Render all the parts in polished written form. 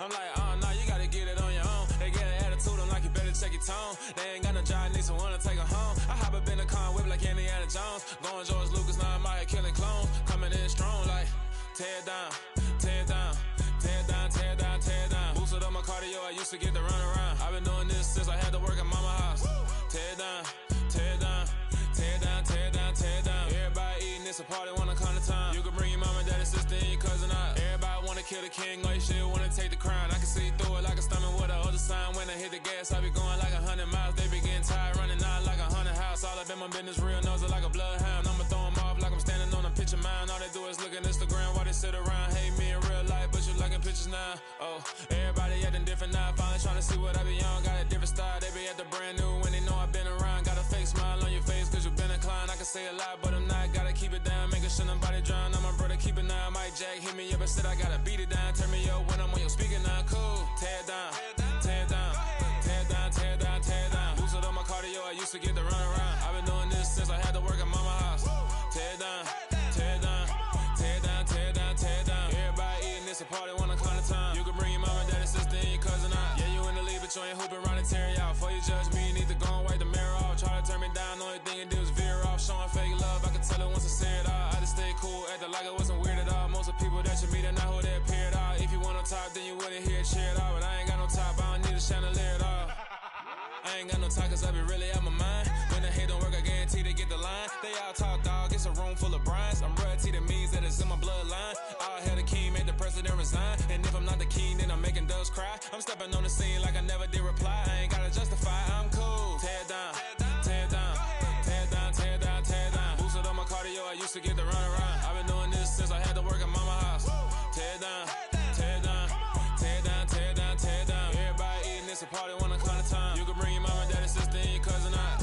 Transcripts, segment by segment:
I'm like, oh, no, you gotta get it on your own. They get an attitude, I'm like, you better check your tone. They ain't got no job, need someone to take her home. I hop up in the car and whip like Indiana Jones. Going George Lucas, now I'm out here killing clones. Coming in strong like, tear it down, tear it down. Tear it down, tear it down, tear it down. Boosted up my cardio, I used to get to run around. I've been doing this since I had to work at mama house. Tear it down, tear it down, tear it down, tear it down, tear it down. Everybody eating, it's a party, wanna come to time. You can bring your mama, daddy, sister, and your cousin out. Everybody wanna kill the king, or you shit wanna take the crown. I can see through it like a stomach with a other sign. When I hit the gas, I be going like 100 miles. They be getting tired, running out like 100 house. All up in my business, real nose like a bloodhound. I'ma throw them off like I'm standing on a picture mound. All they do is look at Instagram while they sit around. Hate me in real life, but you liking pictures now. Oh, everybody acting different now. Finally trying to see what I be on. Got a different style, they be at the brand new when they know I've been around. Got a fake smile on your face cause you been inclined. I can say a lot, but I'm not. Gotta keep it down, making sure nobody drown. I'm my brother, keep it now. Mike Jack hit me up and said I gotta beat it down. Turn me up when I'm on your speaker now. Cool, tear it down, tear it down, tear it down, tear it down, tear it down. Boosted up my cardio, I used to get to run around. I've been doing this since I had to work at mama house. Tear it down, tear it down, tear it down, tear it down, tear it down. Everybody eating, it's a party, wanna come to time. You can bring your mama, daddy, sister, and your cousin out. Yeah, you in the lead, but you ain't hooping around and tear out. Before you judge me, you need to go and wipe the mirror off. Try to turn me down, only thing you did was veer off. Showing fake love, I can tell it once I say it all. I just stay cool, acting like it wasn't weird at all. Most of the people that you meet are not who they appear at all. If you want on top, then you wouldn't hear it cheer at all. But I ain't got no top, I don't need a chandelier at all. I ain't got no talk cause I be really out my mind. When the hate don't work, I guarantee they get the line. They all talk dog, it's a room full of brines. I'm royalty, that means that it's in my bloodline. All hail the king, make the president resign. And if I'm not the king, then I'm making doves cry. I'm stepping on the scene like I never did reply. I ain't gotta justify, I'm cool. Tear it down, tear it down, tear it down, tear it down, tear it down. Boosted up my cardio, I used to get to run around. I've been doing this since I had to work at mama house. Tear it down, tear it down, tear it down, tear it down, tear it down. Everybody eating, it's a party, wanna come to time. You can bring your mama, daddy, sister, and your cousin out.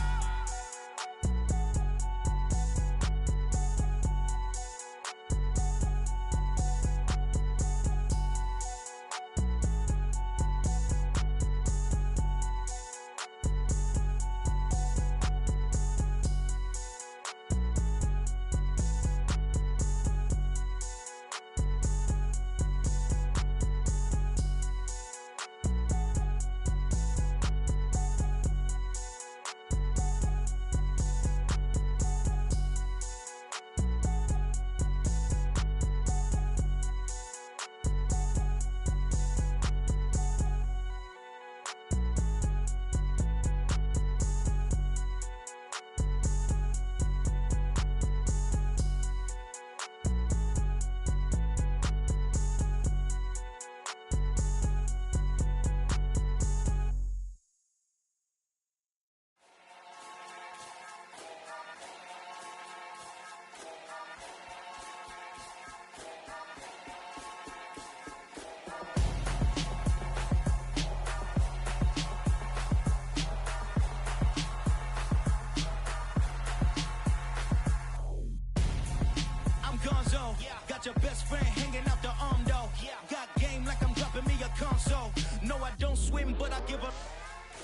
Got your best friend hanging out the arm though. Got game like I'm dropping me a console. No, I don't swim, but I give up.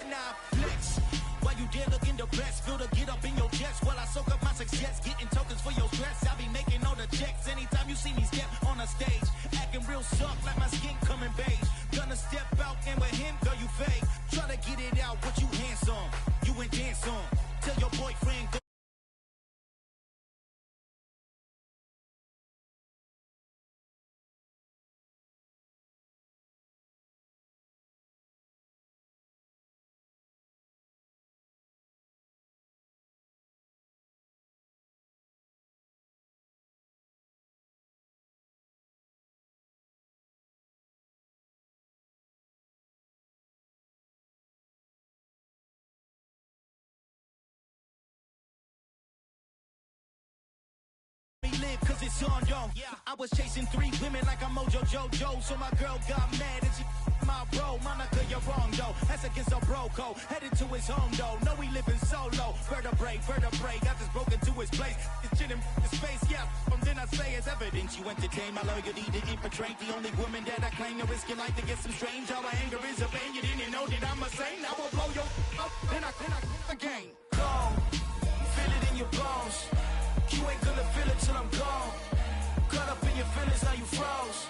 Nah, flex. Why you dare look in the best? Feel to get up in your chest while I soak up my success. Getting tokens for your stress. I be making all the checks. Anytime you see me step on a stage, acting real soft like my skin coming beige. Gonna step out and with him, girl, you fake. Try to get it out, but you handsome. You ain't dance on. Tell your boyfriend go. Cause it's on, yo. I was chasing 3 women like I'm Mojo Jojo. So my girl got mad and she my bro. Monica, you're wrong, though. That's against a bro code. Headed to his home, though. No, he living solo. Vertebrae, vertebrae. I just broke into his place. It's shit in his face, yeah. From then I say it's evidence. You entertain my loyalty to infiltrate. The only woman that I claim to risk your life to get some strange. All my anger is a pain. You didn't know that I'm a saint. I will blow your up. Then I again. Go. Feel it in your bones. You ain't gonna feel it till I'm gone. Caught up in your feelings, now you froze.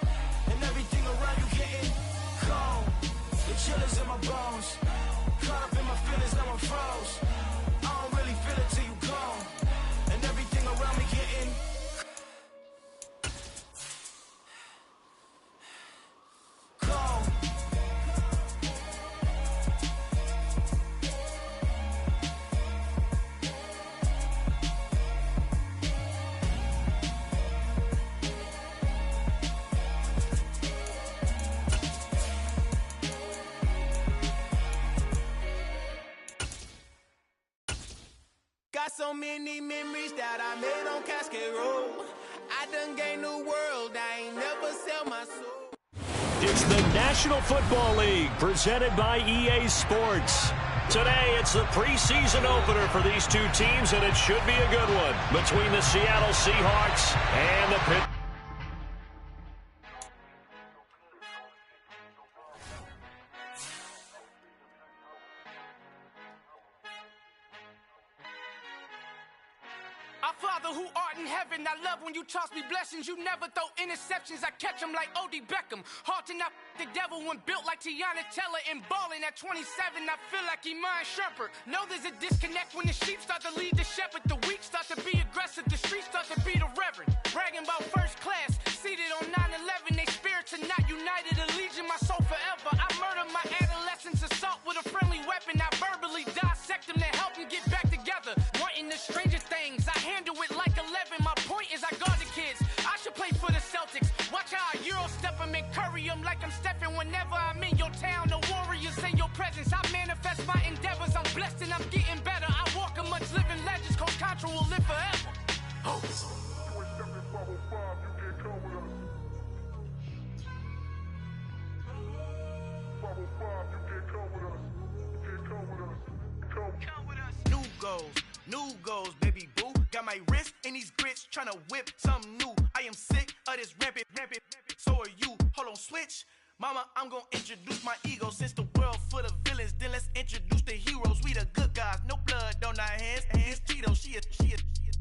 And everything around you getting cold. chillers in my bones. Caught up in my feelings, now I'm froze. I don't really feel it till you gone. And everything around me getting cold. Got so many memories that I made on Cascade Road. I done gained the world, I ain't never sell my soul. It's the National Football League presented by EA Sports. Today, it's the preseason opener for these two teams, and it should be a good one between the Seattle Seahawks and the Pittsburgh. Our Father who art in heaven, I love when you toss me blessings. You never throw interceptions, I catch them like O.D. Beckham. Hard to not the devil when built like Tiana Teller and balling at 27. I feel like Iman Shumpert. Know there's a disconnect when the sheep start to lead the shepherd. The weak start to be aggressive, the streets start to be the reverend. Bragging about first class, seated on 9/11. They spirits are not united, allegiance my soul forever. I murder my adolescence, assault with a friendly weapon. I verbally dissect them to help them get back together. Wanting the stranger things, I handle it like 11. My point is I guard the kids. I should play for the Celtics. Watch how I Euro step them and curry them like I'm stepping. Whenever I'm in your town, the warriors in your presence. I manifest my endeavors. I'm blessed and I'm getting better. I walk amongst living legends. Coach Contra will live forever. Oh. New goals, baby boo. Got my wrist in these grits, tryna whip something new. I am sick of this rampant. So are you. Hold on, switch. Mama, I'm gonna introduce my ego. Since the world full of villains, then let's introduce the heroes. We the good guys, no blood on our hands. Hands Tito, she a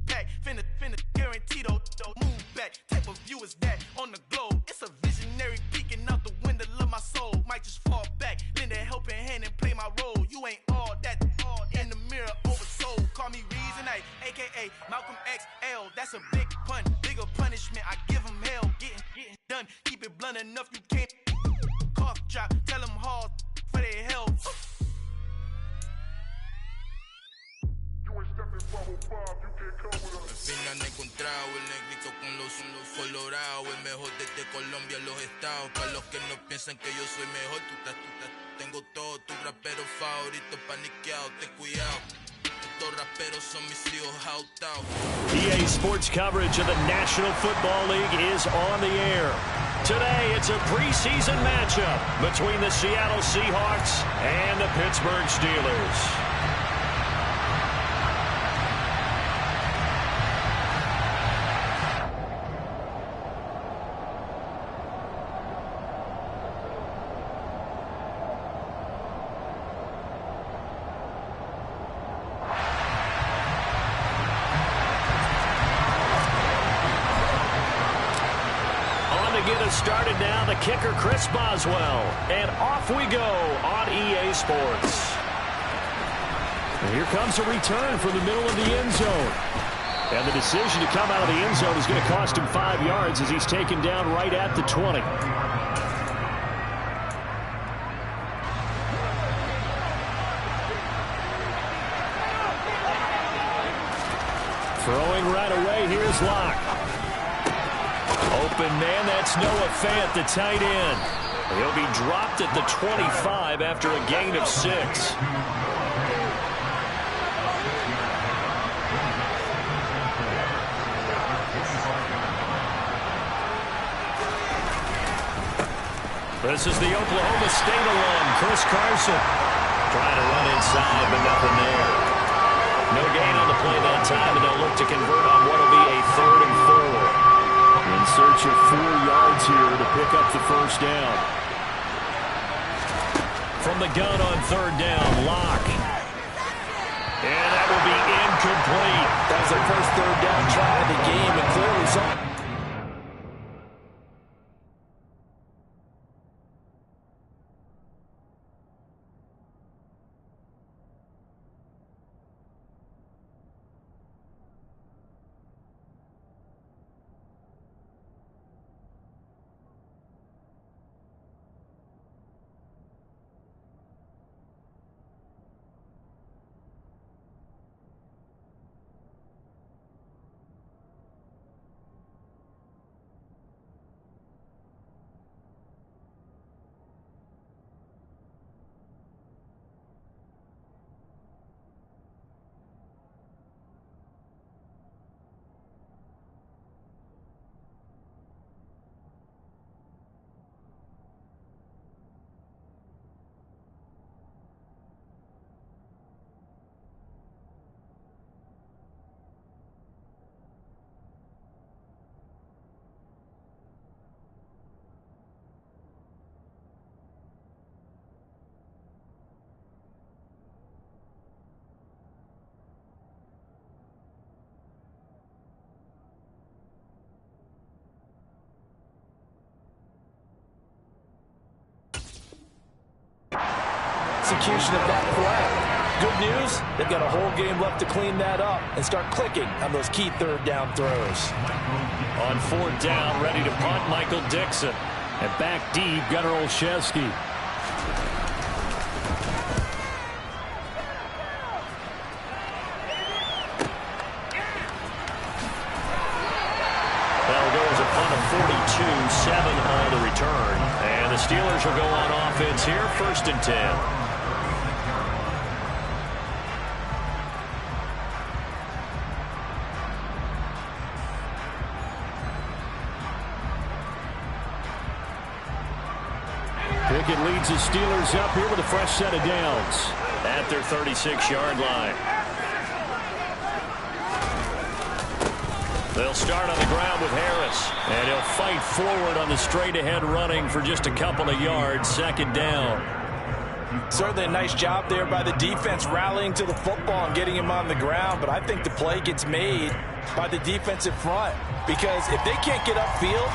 pack. Finna guaranteed move back. Type of view is that on the globe. It's a visionary peeking out the window of my soul. Might just fall back, lend a helping hand and play my role. You ain't all that in the mirror oversold. Call me Reason A, aka Malcolm XL. That's a big pun, bigger punishment. I give him hell, getting done. Keep it blunt enough, you can't cough drop. Tell them hard for their health. Al fin han encontrado el negrito con los colorados, el mejor desde Colombia, los estados. Para los que no piensan que yo soy mejor, tengo todo, tu rapero favorito paniqueado, ten cuidado. Estos raperos son mis hijos jautados. EA Sports coverage of the National Football League is on the air. Today, it's a preseason matchup between the Seattle Seahawks and the Pittsburgh Steelers. Get us started now, the kicker Chris Boswell, and off we go on EA Sports. And here comes a return from the middle of the end zone, and the decision to come out of the end zone is going to cost him 5 yards as he's taken down right at the 20. Throwing right away, here's Locke. Open man, that's Noah Fant, the tight end. He'll be dropped at the 25 after a gain of 6. This is the Oklahoma State alum, Chris Carson. Trying to run inside, but nothing there. No gain on the play that time, and they'll look to convert on what will be a 3rd and 4. In search of 4 yards here to pick up the first down. From the gun on 3rd down, Locke. And that will be incomplete. That was their first 3rd down try of the game, and clearly something. execution of that play. Good news, they've got a whole game left to clean that up and start clicking on those key third down throws. On fourth down, ready to punt, Michael Dixon. And back deep, Gunnar Olszewski. That'll go as a punt of 42, 7 on the return. And the Steelers will go on offense here, 1st and 10. Pickett leads the Steelers up here with a fresh set of downs at their 36-yard line. They'll start on the ground with Harris, and he'll fight forward on the straight-ahead running for just a couple of yards, 2nd down. Certainly a nice job there by the defense rallying to the football and getting him on the ground, but I think the play gets made by the defensive front because if they can't get upfield,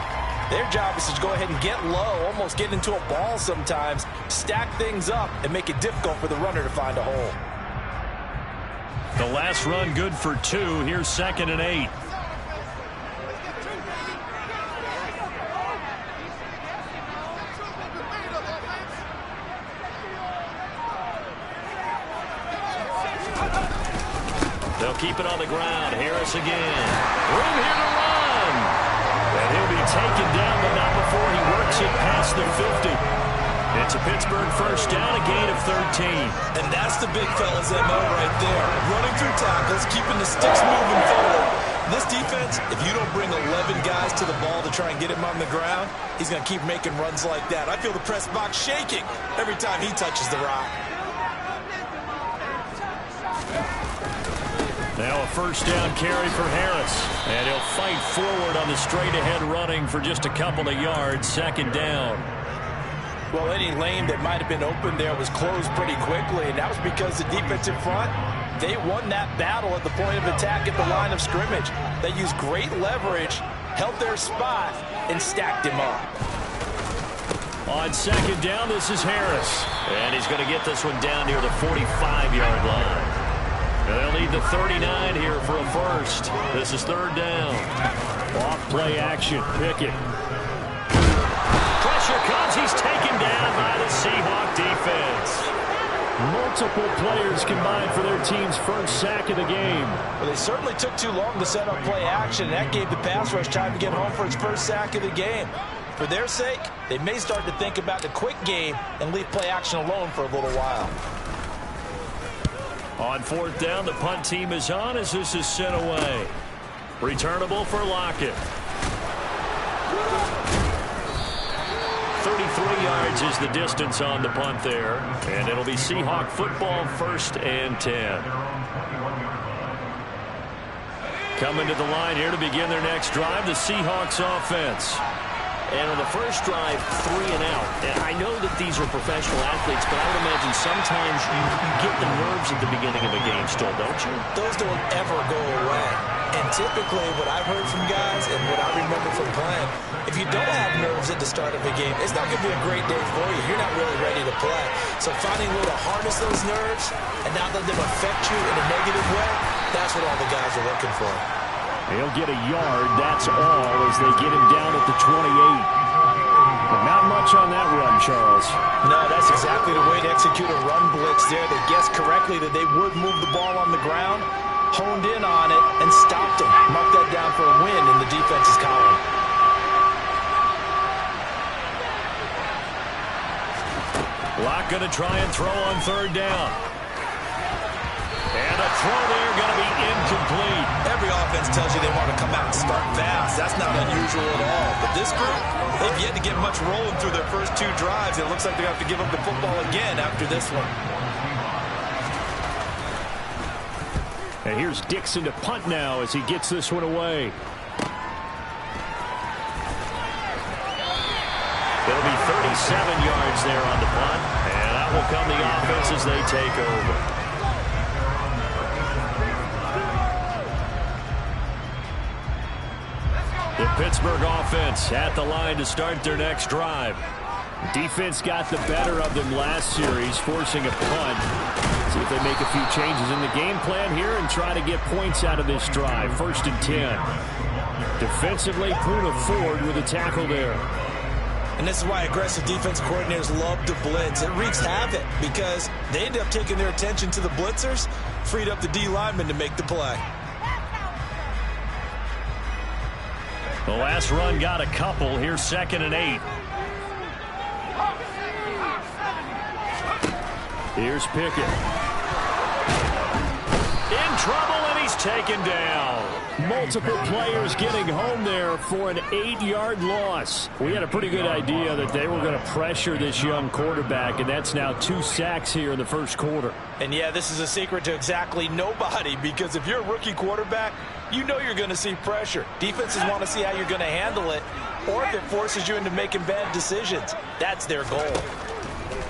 their job is to go ahead and get low, almost get into a ball sometimes, stack things up, and make it difficult for the runner to find a hole. The last run good for 2. Here's 2nd and 8. They'll keep it on the ground. Harris again. Room here to run. And he'll be taken down, but not before he works it past the 50. It's a Pittsburgh 1st down, a gain of 13. And that's the big fella's MO right there. Running through tackles, keeping the sticks moving forward. This defense, if you don't bring 11 guys to the ball to try and get him on the ground, he's going to keep making runs like that. I feel the press box shaking every time he touches the rock. Now a 1st down carry for Harris. And he'll fight forward on the straight-ahead running for just a couple of yards, 2nd down. Well, any lane that might have been open there was closed pretty quickly, and that was because the defensive front, they won that battle at the point of attack at the line of scrimmage. They used great leverage, held their spot, and stacked him up. On 2nd down, this is Harris. And he's going to get this one down near the 45-yard line. And they'll need the 39 here for a first. This is 3rd down. Off play action. Pickett. Pressure comes. He's taken down by the Seahawk defense. Multiple players combined for their team's first sack of the game. Well, they certainly took too long to set up play action. That gave the pass rush time to get home for its first sack of the game. For their sake, they may start to think about the quick game and leave play action alone for a little while. On 4th down, the punt team is on as this is sent away. Returnable for Lockett. 33 yards is the distance on the punt there. And it'll be Seahawk football, 1st and 10. Coming to the line here to begin their next drive, the Seahawks offense. And on the first drive, 3 and out. And I know that these are professional athletes, but I would imagine sometimes you get the nerves at the beginning of a game still, don't you? Those don't ever go away. And typically what I've heard from guys and what I remember from playing, if you don't have nerves at the start of a game, it's not going to be a great day for you. You're not really ready to play. So finding a way to harness those nerves and not let them affect you in a negative way, that's what all the guys are looking for. He'll get a yard, that's all, as they get him down at the 28. But not much on that run, Charles. No, that's exactly the way to execute a run blitz there. They guessed correctly that they would move the ball on the ground, honed in on it, and stopped him. Mark that down for a win in the defense's column. Locke going to try and throw on 3rd down. And a throw there going to be incomplete. Every offense tells you they want to come out and start fast. That's not unusual at all. But this group, they've yet to get much rolling through their first 2 drives. It looks like they have to give up the football again after this one. And here's Dixon to punt now as he gets this one away. It'll be 37 yards there on the punt. And out will come the offense as they take over. The Pittsburgh offense at the line to start their next drive. Defense got the better of them last series, forcing a punt. See if they make a few changes in the game plan here and try to get points out of this drive. 1st and 10. Defensively, Puna Ford with a tackle there. And this is why aggressive defense coordinators love to blitz. It wreaks havoc because they end up taking their attention to the blitzers, freed up the D lineman to make the play. The last run got a couple. Here's 2nd and 8. Here's Pickett. In trouble, and he's taken down. Multiple players getting home there for an 8-yard loss. We had a pretty good idea that they were going to pressure this young quarterback, and that's now 2 sacks here in the first quarter. And yeah, this is a secret to exactly nobody, because if you're a rookie quarterback, you know you're going to see pressure. Defenses want to see how you're going to handle it, or if it forces you into making bad decisions. That's their goal.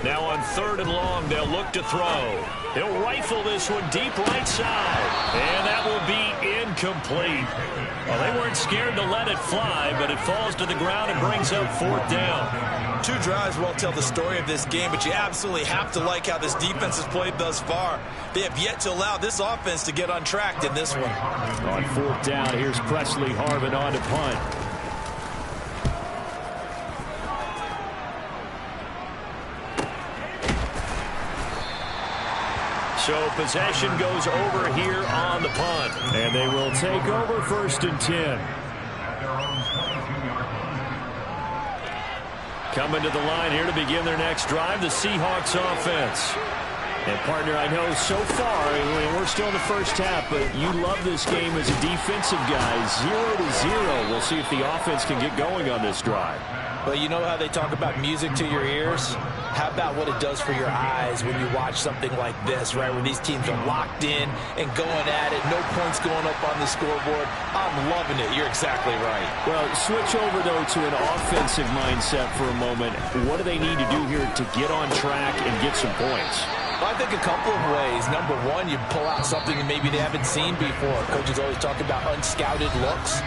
Now on 3rd and long, they'll look to throw. He'll rifle this one deep right side. And that will be incomplete. Well, they weren't scared to let it fly, but it falls to the ground and brings up 4th down. 2 drives won't tell the story of this game, but you absolutely have to like how this defense has played thus far. They have yet to allow this offense to get untracked in this one. On 4th down, here's Presley Harvin on to punt. So possession goes over here on the punt. And they will take over 1st and 10. Coming to the line here to begin their next drive, the Seahawks offense. And, partner, I know so far, we're still in the first half, but you love this game as a defensive guy. 0-0. We'll see if the offense can get going on this drive. But you know how they talk about music to your ears? How about what it does for your eyes when you watch something like this, right, where these teams are locked in and going at it, no points going up on the scoreboard? I'm loving it. You're exactly right. Well, switch over, though, to an offensive mindset for a moment. What do they need to do here to get on track and get some points? Well, I think a couple of ways. Number one, you pull out something that maybe they haven't seen before. Coaches always talk about unscouted looks.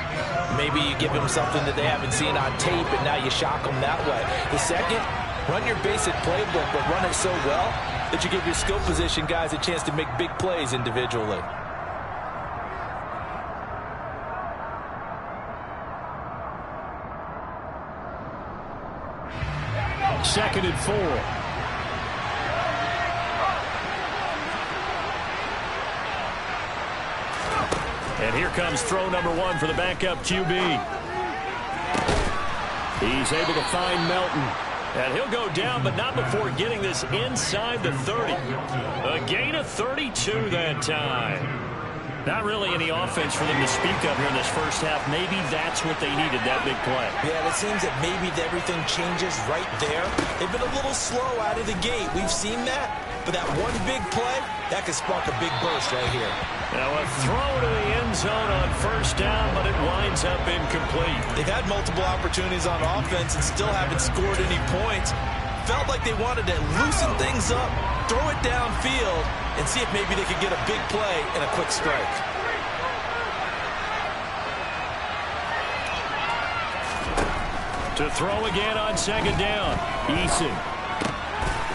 Maybe you give them something that they haven't seen on tape, and now you shock them that way. The second, run your basic playbook, but run it so well that you give your skill position guys a chance to make big plays individually. Second and 4. And here comes throw number 1 for the backup QB. He's able to find Melton. And he'll go down, but not before getting this inside the 30. A gain of 32 that time. Not really any offense for them to speak of here in this first half. Maybe that's what they needed, that big play. Yeah, it seems that maybe everything changes right there. They've been a little slow out of the gate. We've seen that. But that one big play, that could spark a big burst right here. Now a throw to the end zone on 1st down, but it winds up incomplete. They've had multiple opportunities on offense and still haven't scored any points. Felt like they wanted to loosen things up, throw it downfield, and see if maybe they could get a big play and a quick strike. To throw again on 2nd down. Eason.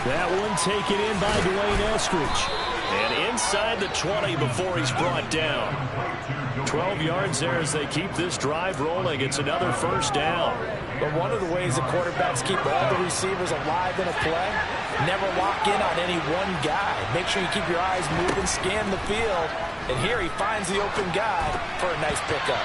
That one taken in by Dwayne Eskridge. And inside the 20 before he's brought down. 12 yards there as they keep this drive rolling. It's another 1st down. But one of the ways the quarterbacks keep all the receivers alive in a play, never lock in on any one guy. Make sure you keep your eyes moving, scan the field. And here he finds the open guy for a nice pickup.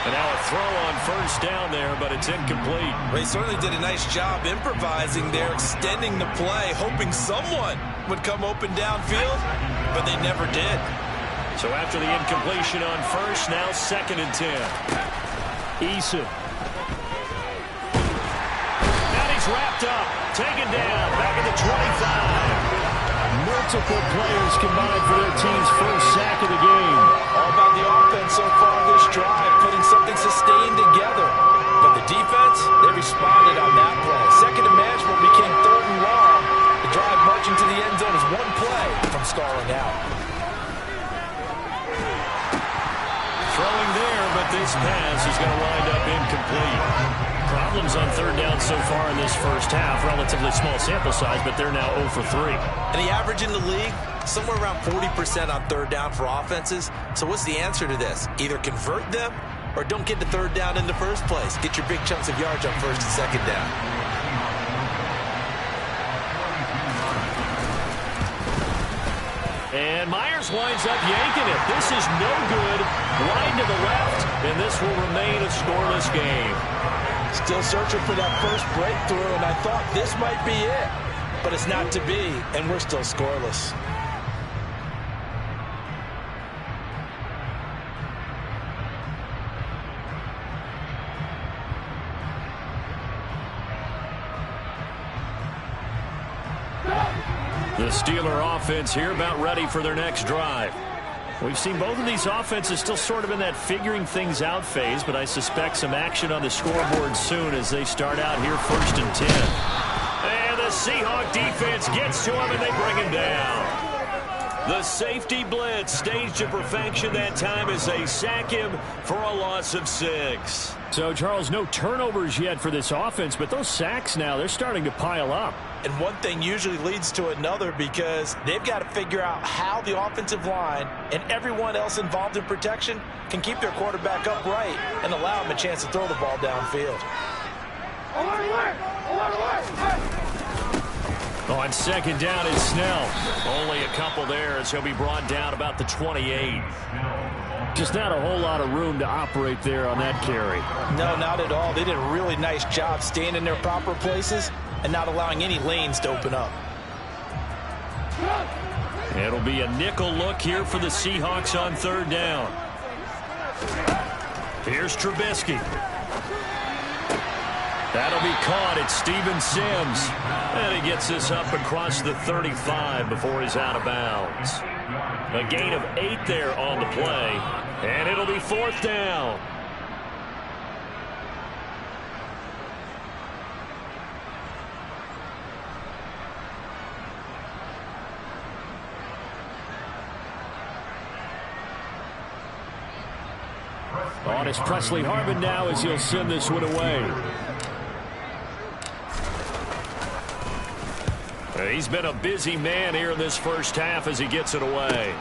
And now a throw on 1st down there, but it's incomplete. Well, he certainly did a nice job improvising there, extending the play, hoping someone would come open downfield, but they never did. So after the incompletion on 1st, now 2nd and 10. Eason. And he's wrapped up, taken down, back at the 25. Multiple players combined for their team's first sack of the game. All about the offense so far this drive, putting something sustained together. But the defense, they responded on that play. 2nd and manageable became 3rd and long. The drive marching to the end zone is one play from stalling out. Throwing there, but this pass is going to wind up incomplete. Problem problems on third down so far in this first half. Relatively small sample size, but they're now 0 for 3. And the average in the league, somewhere around 40% on third down for offenses. So what's the answer to this? Either convert them or don't get to third down in the first place. Get your big chunks of yards on first and second down. And Myers winds up yanking it. This is no good. Wide to the left, and this will remain a scoreless game. Still searching for that first breakthrough, and I thought this might be it. But it's not to be, and we're still scoreless. The Steeler offense here about ready for their next drive. We've seen both of these offenses still sort of in that figuring things out phase, but I suspect some action on the scoreboard soon as they start out here 1st and 10. And the Seahawk defense gets to him and they bring him down. The safety blitz staged to perfection that time as they sack him for a loss of 6. So, Charles, no turnovers yet for this offense, but those sacks now, they're starting to pile up. And one thing usually leads to another because they've got to figure out how the offensive line and everyone else involved in protection can keep their quarterback upright and allow him a chance to throw the ball downfield. On second down is Snell. Only a couple there as he'll be brought down about the 28. Just not a whole lot of room to operate there on that carry. No, not at all. They did a really nice job staying in their proper places and not allowing any lanes to open up. It'll be a nickel look here for the Seahawks on third down. Here's Trubisky. That'll be caught. It's Steven Sims. And he gets this up across the 35 before he's out of bounds. A gain of 8 there on the play. And it'll be 4th down. On is Presley Harvin now as he'll send this one away. He's been a busy man here in this first half as he gets it away.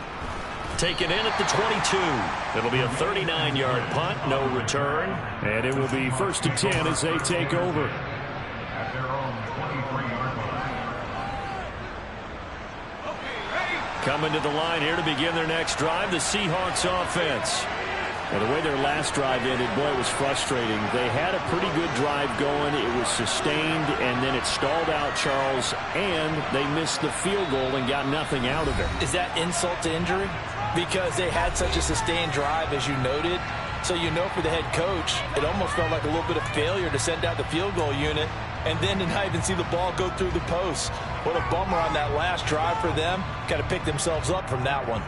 Taken in at the 22. It'll be a 39-yard punt, no return. And it will be 1st and 10 as they take over. Coming to the line here to begin their next drive, the Seahawks offense. And the way their last drive ended, boy, it was frustrating. They had a pretty good drive going. It was sustained, and then it stalled out, Charles, and they missed the field goal and got nothing out of it. Is that insult to injury? Because they had such a sustained drive, as you noted. So you know for the head coach, it almost felt like a little bit of failure to send out the field goal unit and then to not even see the ball go through the post. What a bummer on that last drive for them. Got to pick themselves up from that one.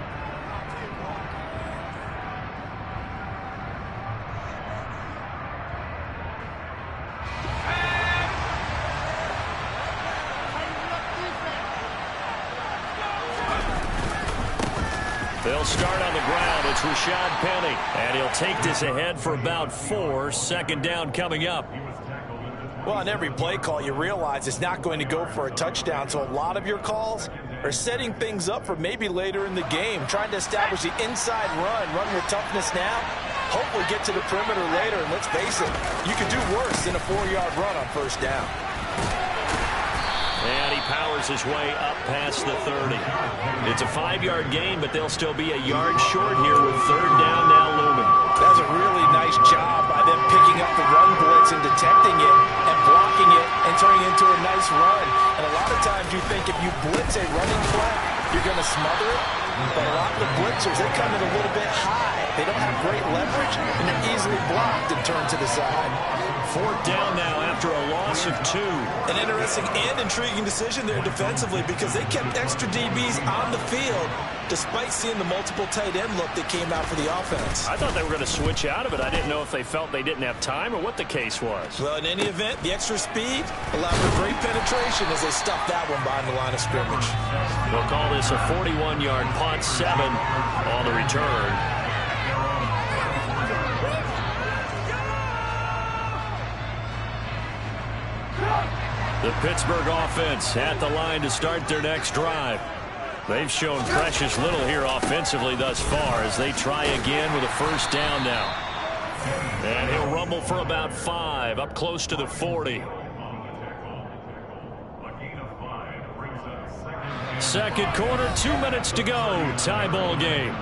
They'll start on the ground. It's Rashad Penny. And he'll take this ahead for about 4. Second down coming up. Well, on every play call, you realize it's not going to go for a touchdown. So a lot of your calls are setting things up for maybe later in the game, trying to establish the inside run with toughness now. Hopefully get to the perimeter later. And let's face it, you could do worse than a 4-yard run on first down. And he powers his way up past the 30. It's a 5-yard gain, but they'll still be a yard short here with third down now looming. That's a really nice job by them picking up the run blitz and detecting it and blocking it and turning it into a nice run. And a lot of times you think if you blitz a running play, you're going to smother it. But a lot of the blitzers, they come in a little bit high. They don't have great leverage, and they're easily blocked and turned to the side. 4th down now after a loss of 2. An interesting and intriguing decision there defensively because they kept extra DBs on the field despite seeing the multiple tight end look that came out for the offense. I thought they were going to switch out of it. I didn't know if they felt they didn't have time or what the case was. Well, in any event, the extra speed allowed for great penetration as they stuffed that one behind the line of scrimmage. They'll call this a 41-yard punt, 7 on the return. The Pittsburgh offense at the line to start their next drive. They've shown precious little here offensively thus far as they try again with a first down now. And he'll rumble for about 5, up close to the 40. Second quarter, 2 minutes to go. Tie ball game.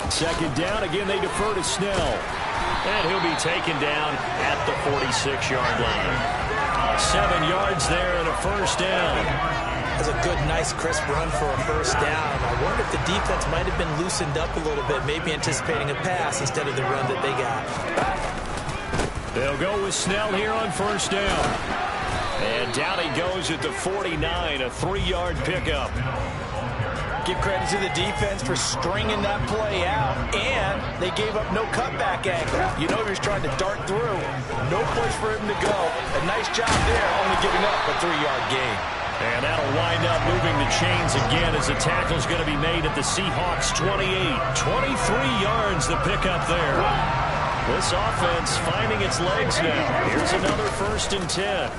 Second down. Again, they defer to Snell. And he'll be taken down at the 46-yard line. 7 yards there and a first down. That's a good, nice, crisp run for a first down. I wonder if the defense might have been loosened up a little bit, maybe anticipating a pass instead of the run that they got. They'll go with Snell here on first down. And down he goes at the 49, a 3-yard pickup. Give credit to the defense for stringing that play out, and they gave up no cutback angle. You know he was trying to dart through. No place for him to go. A nice job there, only giving up a 3-yard gain. And that'll wind up moving the chains again as the tackle's going to be made at the Seahawks 28. 23 yards the pickup there. This offense finding its legs now. Here's another 1st and 10.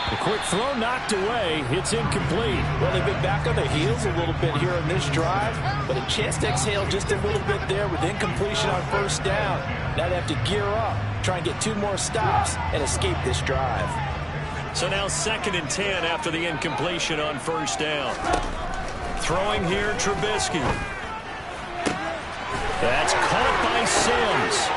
The quick throw knocked away. It's incomplete. Well, they've been back on their heels a little bit here on this drive, but a chance to exhale just a little bit there with incompletion on first down. Now they have to gear up, try and get 2 more stops, and escape this drive. So now 2nd and 10 after the incompletion on first down. Throwing here, Trubisky. That's caught by Sims.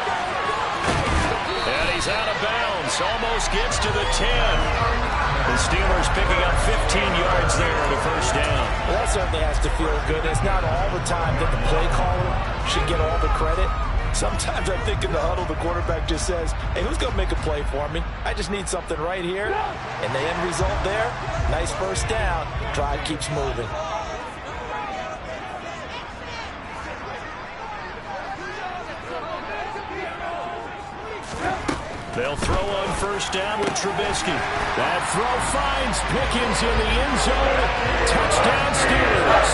And he's out of bounds. Almost gets to the 10. The Steelers picking up 15 yards there at a first down. Well, that certainly has to feel good. It's not all the time that the play caller should get all the credit. Sometimes I think in the huddle, the quarterback just says, hey, who's going to make a play for me? I just need something right here. And the end result there, nice first down. Drive keeps moving. They'll throw on first down with Trubisky. That throw finds Pickens in the end zone. Touchdown Steelers.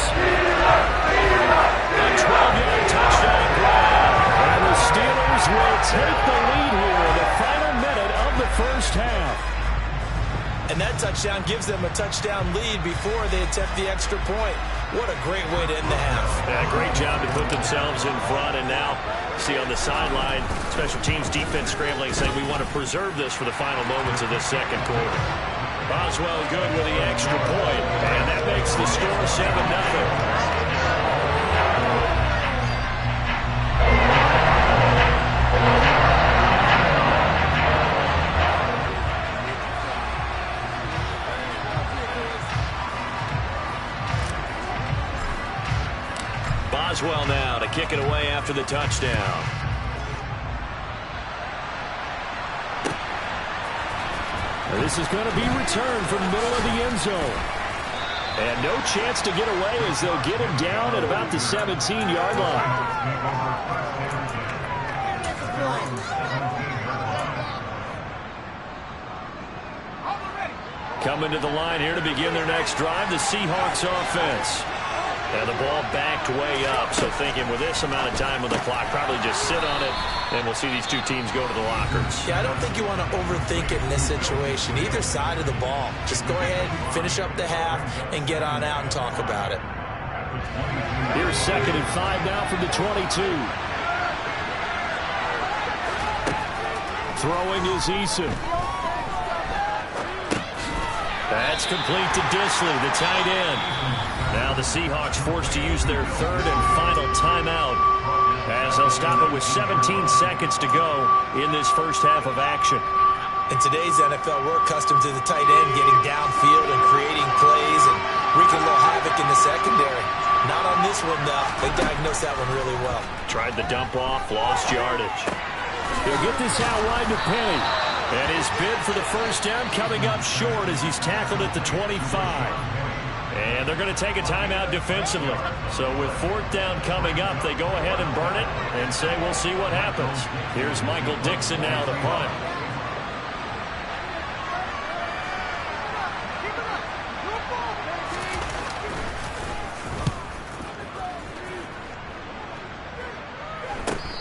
A 12-yard touchdown grab. And the Steelers will take the lead here in the final minute of the first half. And that touchdown gives them a touchdown lead before they attempt the extra point. What a great way to end the half. Yeah, great job to put themselves in front. And now, see on the sideline, special teams defense scrambling, saying we want to preserve this for the final moments of this second quarter. Boswell good with the extra point. And that makes the score 7-0. Boswell now to kick it away after the touchdown. And this is going to be returned from the middle of the end zone. And no chance to get away as they'll get him down at about the 17-yard line. Coming to the line here to begin their next drive, the Seahawks offense. And the ball backed way up, so thinking with this amount of time on the clock, probably just sit on it, and we'll see these two teams go to the lockers. Yeah, I don't think you want to overthink it in this situation. Either side of the ball. Just go ahead, finish up the half, and get on out and talk about it. Here's 2nd and 5 now from the 22. Throwing is Eason. That's complete to Disley, the tight end. Now the Seahawks forced to use their 3rd and final timeout as they'll stop it with 17 seconds to go in this first half of action. In today's NFL, we're accustomed to the tight end getting downfield and creating plays and wreaking a little havoc in the secondary. Not on this one, though. They diagnosed that one really well. Tried the dump off, lost yardage. He'll get this out wide to Penny. And his bid for the first down coming up short as he's tackled at the 25. And they're going to take a timeout defensively. So with fourth down coming up, they go ahead and burn it and say we'll see what happens. Here's Michael Dixon now to punt.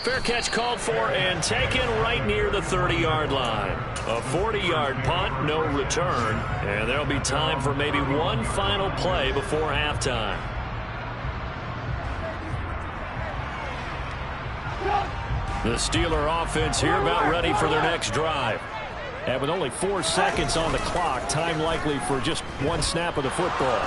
Fair catch called for and taken right near the 30-yard line. A 40-yard punt, no return, and there'll be time for maybe one final play before halftime. The Steeler offense here about ready for their next drive. And with only 4 seconds on the clock, time likely for just one snap of the football.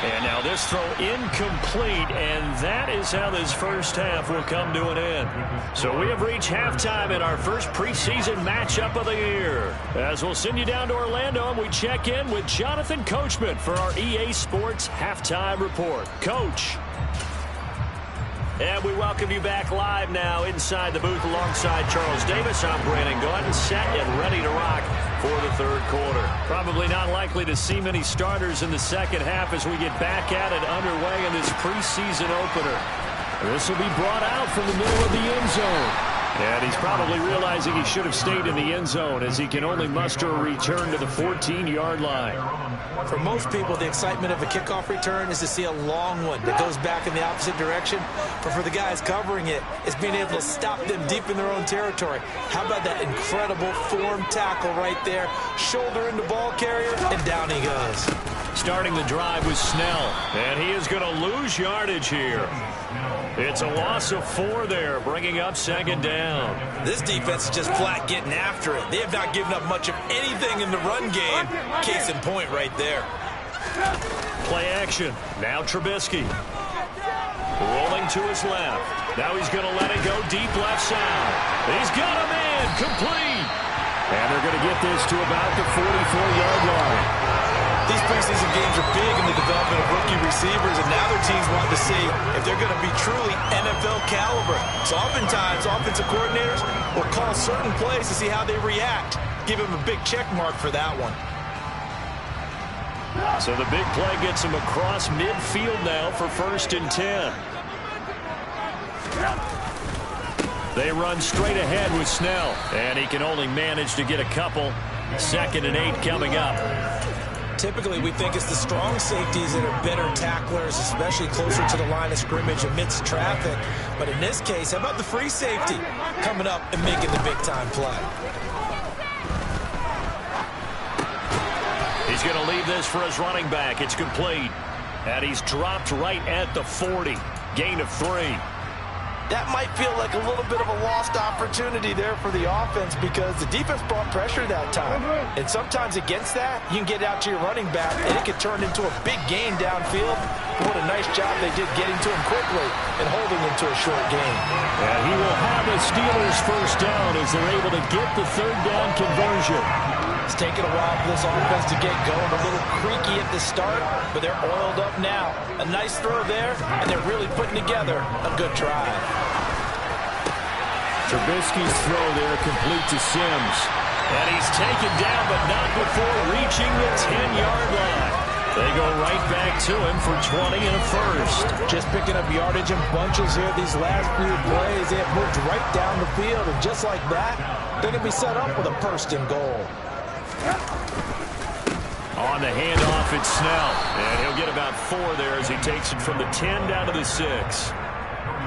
And now this throw incomplete, and that is how this first half will come to an end. So we have reached halftime in our first preseason matchup of the year. As we'll send you down to Orlando, and we check in with Jonathan Coachman for our EA Sports Halftime Report. Coach. And we welcome you back live now inside the booth alongside Charles Davis. I'm Brandon Gaudin, set and ready to rock for the third quarter. Probably not likely to see many starters in the second half as we get back at it underway in this preseason opener. This will be brought out from the middle of the end zone. And he's probably realizing he should have stayed in the end zone as he can only muster a return to the 14-yard line. For most people, the excitement of a kickoff return is to see a long one that goes back in the opposite direction. But for the guys covering it, it's being able to stop them deep in their own territory. How about that incredible form tackle right there? Shoulder into ball carrier, and down he goes. Starting the drive with Snell, and he is going to lose yardage here. It's a loss of 4 there, bringing up second down. This defense is just flat getting after it. They have not given up much of anything in the run game. Case in point right there. Play action. Now Trubisky. Rolling to his left. Now he's going to let it go deep left side. He's got a man complete. And they're going to get this to about the 44-yard line. These preseason games are big in the development of rookie receivers, and now their teams want to see if they're going to be truly NFL caliber. So oftentimes, offensive coordinators will call certain plays to see how they react. Give them a big check mark for that one. So the big play gets him across midfield now for 1st and 10. They run straight ahead with Snell, and he can only manage to get a couple. 2nd and 8 coming up. Typically, we think it's the strong safeties that are better tacklers, especially closer to the line of scrimmage amidst traffic. But in this case, how about the free safety coming up and making the big-time play? He's going to leave this for his running back. It's complete. And he's dropped right at the 40. Gain of 3. That might feel like a little bit of a lost opportunity there for the offense because the defense brought pressure that time. And sometimes against that, you can get out to your running back, and it could turn into a big gain downfield. What a nice job they did getting to him quickly and holding him to a short gain. And he will have the Steelers first down as they're able to get the 3rd down conversion. It's taken a while for this offense to get going. A little creaky at the start, but they're oiled up now. A nice throw there, and they're really putting together a good drive. Trubisky's throw there complete to Sims. And he's taken down, but not before reaching the 10-yard line. They go right back to him for 20 and a first. Just picking up yardage in bunches here these last few plays. They have moved right down the field, and just like that, they're going to be set up with a 1st and goal. On the handoff, it's Snell. And he'll get about 4 there as he takes it from the 10 down to the 6.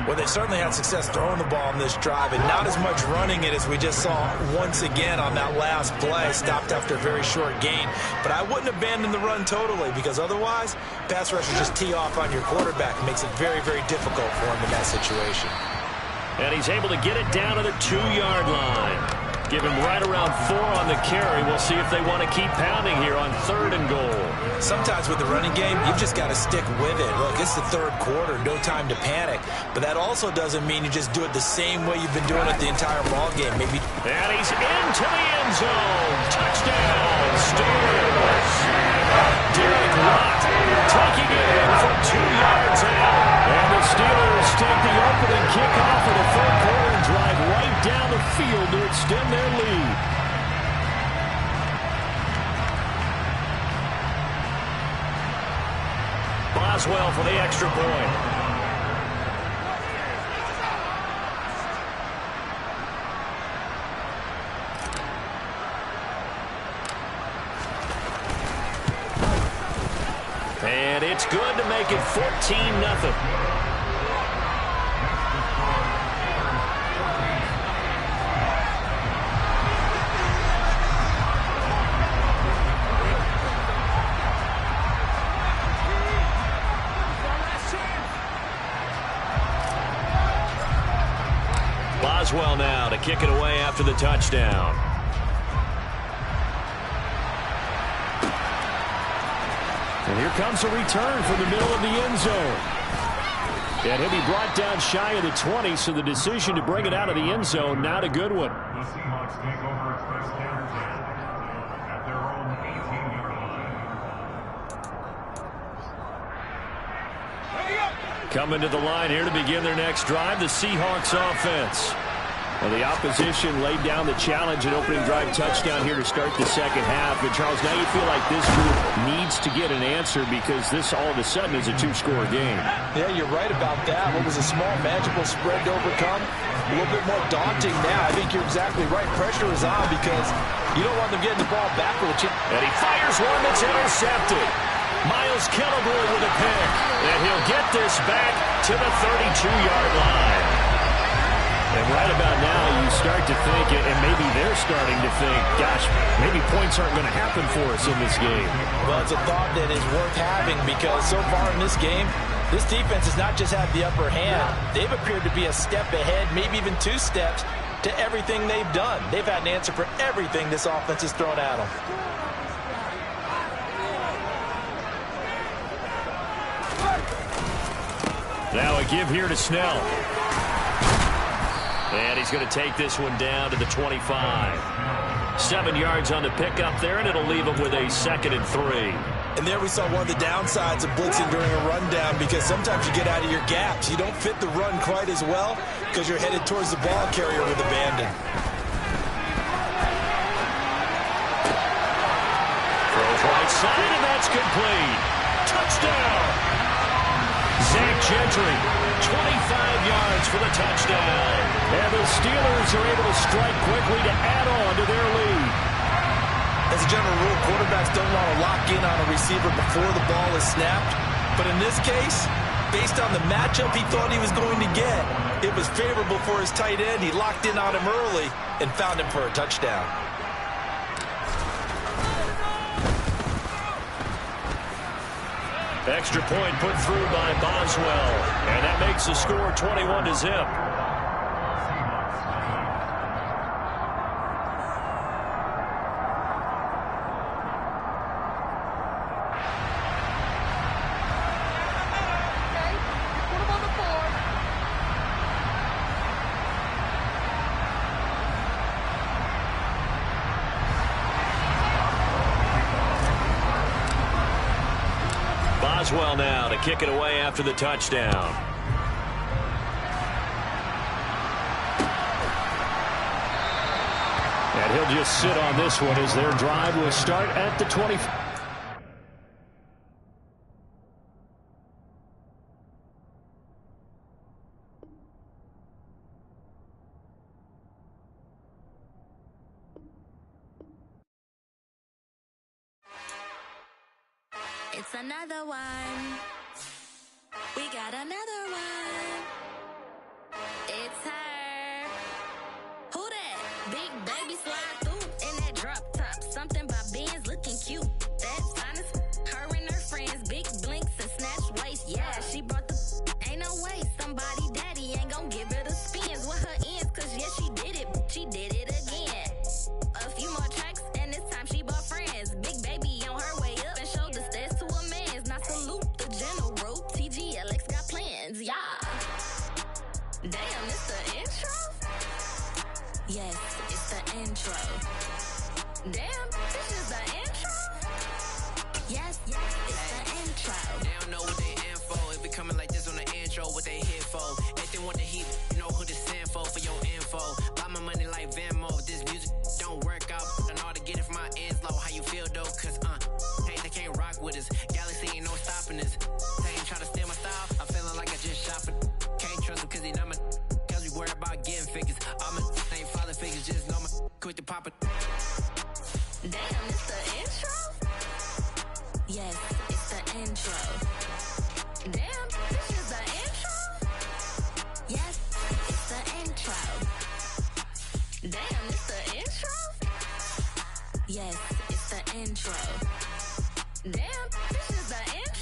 Well, they certainly had success throwing the ball on this drive, and not as much running it as we just saw once again on that last play. Stopped after a very short gain. But I wouldn't abandon the run totally, because otherwise, pass rushers just tee off on your quarterback. It makes it very, very difficult for him in that situation. And he's able to get it down to the 2-yard line. Give him right around 4 on the carry. We'll see if they want to keep pounding here on 3rd and goal. Sometimes with the running game, you've just got to stick with it. Look, it's the 3rd quarter, no time to panic. But that also doesn't mean you just do it the same way you've been doing it the entire ball game. Maybe. And he's into the end zone. Touchdown, Steelers. Derek Watt taking it in from 2 yards out. And the Steelers take the opening kickoff of the 3rd quarter and drive right down the field to extend their lead. Boswell for the extra point. And it's good to make it 14-0. Boswell now to kick it away after the touchdown. And here comes a return from the middle of the end zone. And he'll be brought down shy of the 20, so the decision to bring it out of the end zone, not a good one. The Seahawks take over Express Standard at their own 18-yard line. Coming to the line here to begin their next drive, the Seahawks offense. Well, the opposition laid down the challenge and opening drive touchdown here to start the second half. But, Charles, now you feel like this group needs to get an answer because this all of a sudden is a two-score game. Yeah, you're right about that. What was a small, magical spread to overcome, a little bit more daunting now. I think you're exactly right. Pressure is on because you don't want them getting the ball back with a chance. And he fires one that's intercepted. Miles Killebrew with a pick. And he'll get this back to the 32-yard line. And right about now, you start to think, and maybe they're starting to think, gosh, maybe points aren't going to happen for us in this game. Well, it's a thought that is worth having because so far in this game, this defense has not just had the upper hand. They've appeared to be a step ahead, maybe even two steps, to everything they've done. They've had an answer for everything this offense has thrown at them. Now a give here to Snell. And he's going to take this one down to the 25. 7 yards on the pickup there, and it'll leave him with a 2nd and 3. And there we saw one of the downsides of blitzing during a rundown because sometimes you get out of your gaps. You don't fit the run quite as well because you're headed towards the ball carrier with abandon. Throws right side, and that's complete. Touchdown! Zach Gentry, 25 yards for the touchdown. And the Steelers are able to strike quickly to add on to their lead. As a general rule, quarterbacks don't want to lock in on a receiver before the ball is snapped. But in this case, based on the matchup he thought he was going to get, it was favorable for his tight end. He locked in on him early and found him for a touchdown. Extra point put through by Boswell. And that makes the score 21-0. Boswell now to kick it away after the touchdown. And he'll just sit on this one as their drive will start at the 20. It's another one. We got another one. It's her. Who that? Big baby slide through in that drop top. Something by Benz looking cute. That's honest. Her and her friends, big blinks and snatch waist. Yeah, she brought the. Ain't no way somebody daddy ain't gon' give her the spins with her ends. Cause yeah, she did it. She did it again. A few more tracks and this time she bought friends. Big baby on her way up and showed the stairs to a man's. Now salute the general. TGLX got plans, yeah. Damn, it's the intro? Yes, it's the intro. Damn, this is the intro? Yes, it's the intro. They don't know what they info. It be coming like this on the intro, what they here for. If they want the heat, you know who to send for your info. Buy my money like Damn, it's the intro? Yes, it's the intro. Damn, this is the intro? Yes, it's the intro. Damn, it's the intro? Yes, it's the intro. Damn, this is the intro?